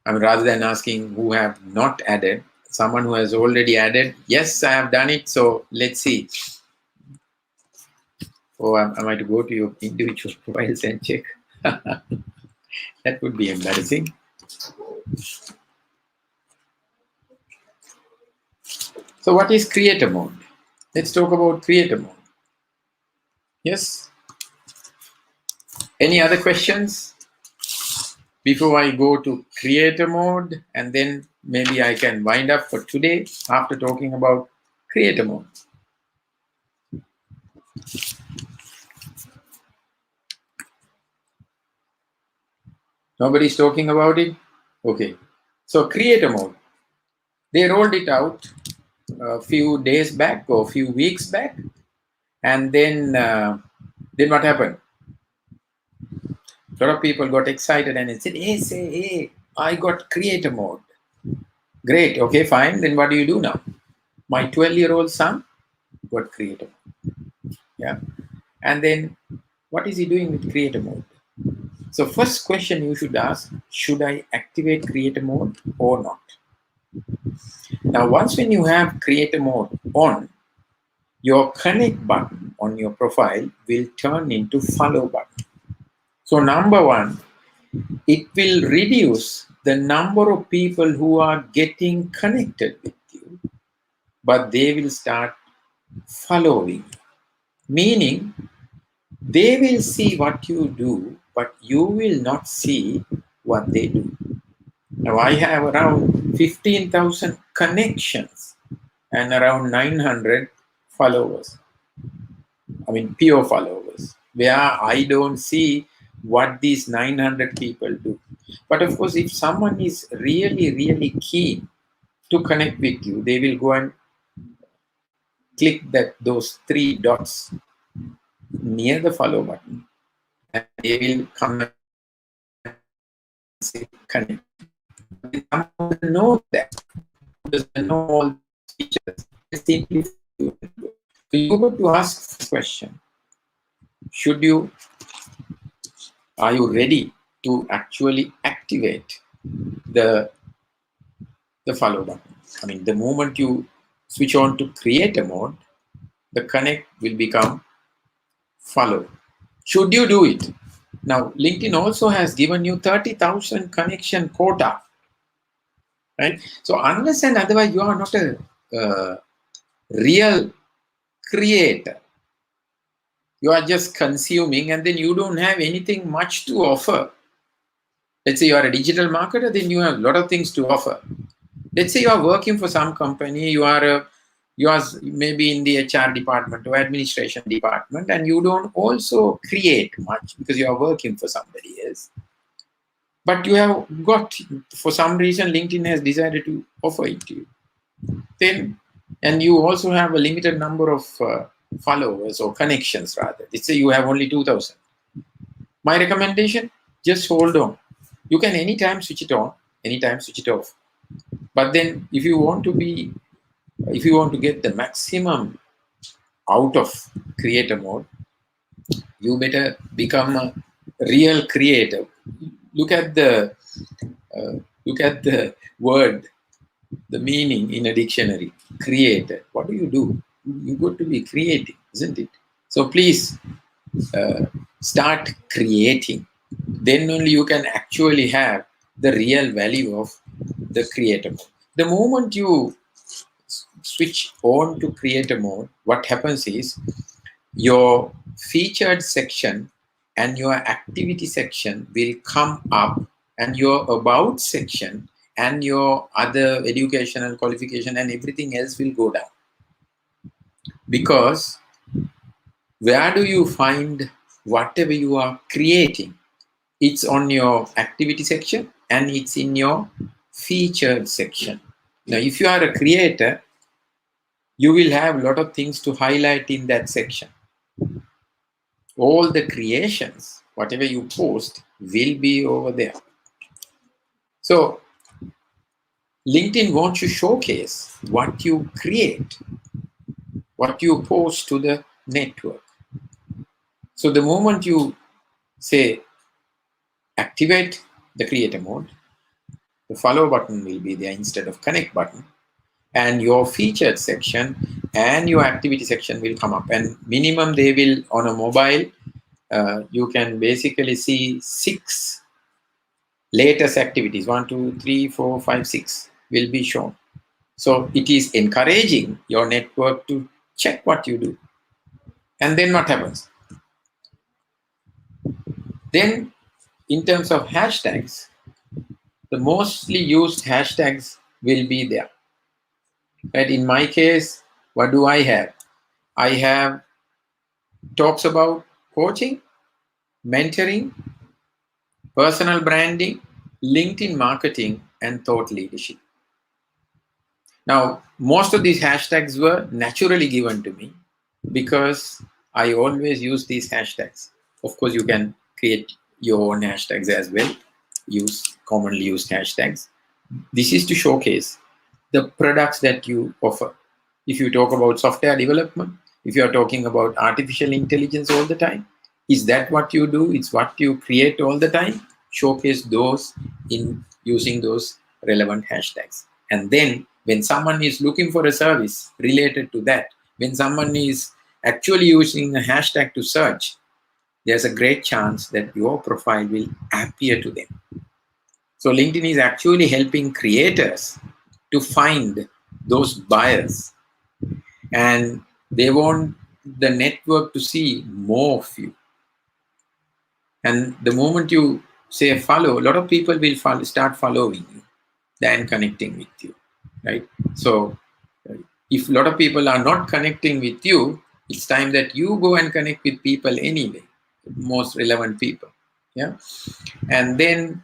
I mean, rather than asking who have not added, someone who has already added, yes, I have done it. So let's see. Oh, I might go to your individual profiles and check. That would be embarrassing. So what is creator mode? Let's talk about creator mode. Yes? Any other questions before I go to creator mode? And then maybe I can wind up for today after talking about creator mode. Nobody's talking about it? Okay. So creator mode. They rolled it out a few days back or a few weeks back. And then Then what happened? A lot of people got excited and said, hey, I got creator mode. Great, okay, fine. Then what do you do now? My 12-year-old son got creator mode. Yeah. And then what is he doing with creator mode? So first question you should ask, should I activate creator mode or not? Now, once when you have creator mode on, your connect button on your profile will turn into follow button. So number one, it will reduce the number of people who are getting connected with you, but they will start following. Meaning, they will see what you do, but you will not see what they do. Now, I have around 15,000 connections and around 900 followers. I mean, pure followers, where I don't see what these 900 people do. But of course, if someone is really, really keen to connect with you, they will go and click those three dots near the follow button, and they will come and say connect. Someone doesn't know that, doesn't know all these features. Simply, so you got to ask this question: are you ready to actually activate the follow button? I mean, the moment you switch on to creator mode, the connect will become follow. Should you do it? Now, LinkedIn also has given you 30,000 connection quota, right? So unless and otherwise you are not a real creator, you are just consuming, and then you don't have anything much to offer. Let's say you are a digital marketer, then you have a lot of things to offer. Let's say you are working for some company, you are maybe in the HR department or administration department, and you don't also create much because you are working for somebody else. But you have got, for some reason, LinkedIn has decided to offer it to you. Then, and you also have a limited number of followers or connections rather. Let's say you have only 2,000. My recommendation, just hold on. You can anytime switch it on, anytime switch it off. But then if you want to get the maximum out of creator mode, you better become a real creator. Look at the word, the meaning in a dictionary. Creator. What do? You got to be creative, isn't it? So please start creating. Then only you can actually have the real value of the creator mode. The moment you switch on to creator mode, what happens is your featured section and your activity section will come up, and your about section and your other educational qualification and everything else will go down. Because where do you find whatever you are creating? It's on your activity section and it's in your featured section. Now, if you are a creator, you will have a lot of things to highlight in that section. All the creations, whatever you post, will be over there. So, LinkedIn wants to showcase what you create, what you post to the network. So, the moment you say activate the creator mode, the follow button will be there instead of connect button, and your featured section and your activity section will come up. And minimum they will, on a mobile, you can basically see 6 latest activities, 1, 2, 3, 4, 5, 6 will be shown. So it is encouraging your network to check what you do. And then what happens? Then in terms of hashtags, the mostly used hashtags will be there. Right? In my case, what do I have? I have talks about coaching, mentoring, personal branding, LinkedIn marketing, and thought leadership. Now, most of these hashtags were naturally given to me because I always use these hashtags. Of course, you can create your own hashtags as well. Use commonly used hashtags. This is to showcase the products that you offer. If you talk about software development, if you are talking about artificial intelligence all the time, is that what you do? It's what you create all the time. Showcase those in using those relevant hashtags. And then when someone is looking for a service related to that, when someone is actually using a hashtag to search, there's a great chance that your profile will appear to them. So LinkedIn is actually helping creators to find those buyers, and they want the network to see more of you. And the moment you say follow, a lot of people will start following you than connecting with you, right? So if a lot of people are not connecting with you, it's time that you go and connect with people anyway, most relevant people. Yeah. And then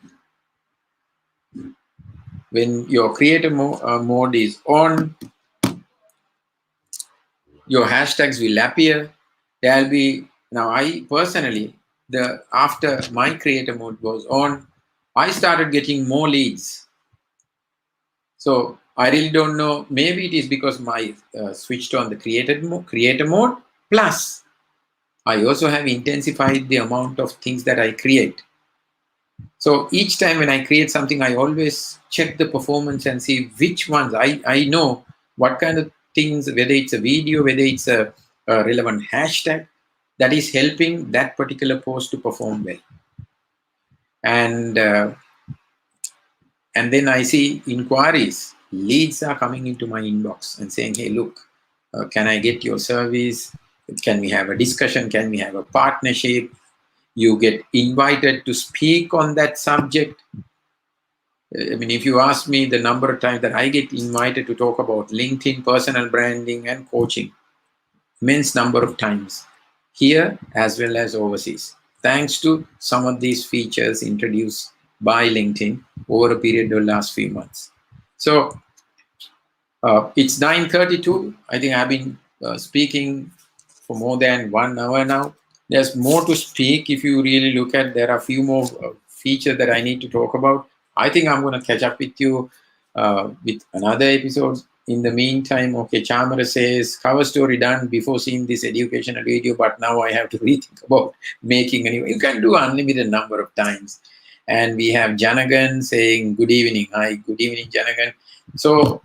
when your creator mode is on, your hashtags will appear. There'll be, now I personally, the after my creator mode was on, I started getting more leads. So I really don't know. Maybe it is because my switched on the creator mode. Plus, I also have intensified the amount of things that I create. So each time when I create something, I always check the performance and see which ones I know what kind of things, whether it's a video, whether it's a relevant hashtag that is helping that particular post to perform well. And and then I see inquiries, leads are coming into my inbox and saying, hey, look, can I get your service? Can we have a discussion? Can we have a partnership? You get invited to speak on that subject. I mean, if you ask me the number of times that I get invited to talk about LinkedIn, personal branding, and coaching, immense number of times, here as well as overseas, thanks to some of these features introduced by LinkedIn over a period of the last few months. So it's 9:32. I think I've been speaking for more than 1 hour now. There's more to speak. If you really look at, there are a few more features that I need to talk about. I think I'm going to catch up with you with another episode. In the meantime, okay, Chamara says, cover story done before seeing this educational video, but now I have to rethink about making any. You can do unlimited number of times. And we have Janagan saying, good evening. Hi, good evening, Janagan. So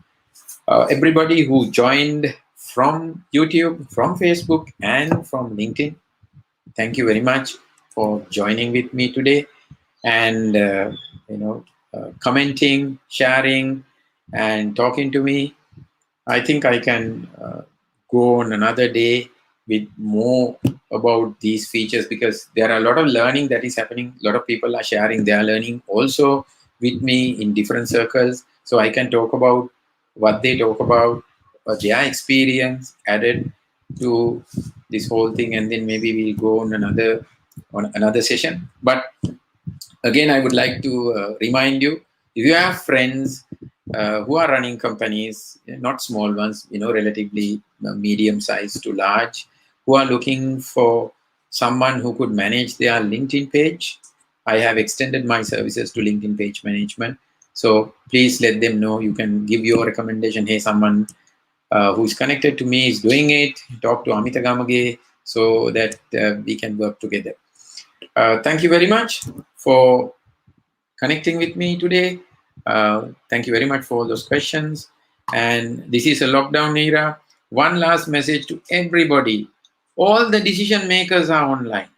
everybody who joined from YouTube, from Facebook, and from LinkedIn, thank you very much for joining with me today, and commenting, sharing, and talking to me. I think I can go on another day with more about these features, because there are a lot of learning that is happening. A lot of people are sharing their learning also with me in different circles, so I can talk about what they talk about, their experience added to this whole thing, and then maybe we'll go on another session. But again, I would like to remind you, if you have friends who are running companies, not small ones, relatively medium sized to large, who are looking for someone who could manage their LinkedIn page, I have extended my services to LinkedIn page management. So please let them know. You can give your recommendation. Hey, someone who's connected to me is doing it. Talk to Amita Gamage so that we can work together. Thank you very much for connecting with me today. Thank you very much for all those questions. And this is a lockdown era. One last message to everybody. All the decision makers are online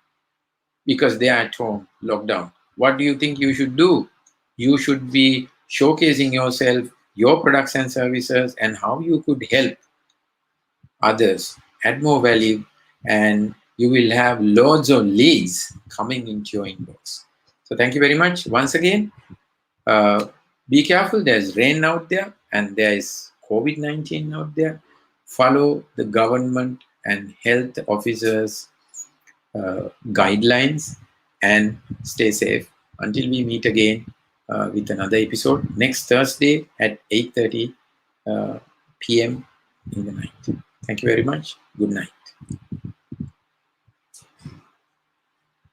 because they are at home, lockdown. What do you think you should do? You should be showcasing yourself, your products and services, and how you could help others, add more value, and you will have loads of leads coming into your inbox. So thank you very much once again. Be careful, there's rain out there and there is COVID-19 out there. Follow the government and health officers' guidelines and stay safe. Until we meet again with another episode next Thursday at 8:30 p.m. in the night. Thank you very much. Good night.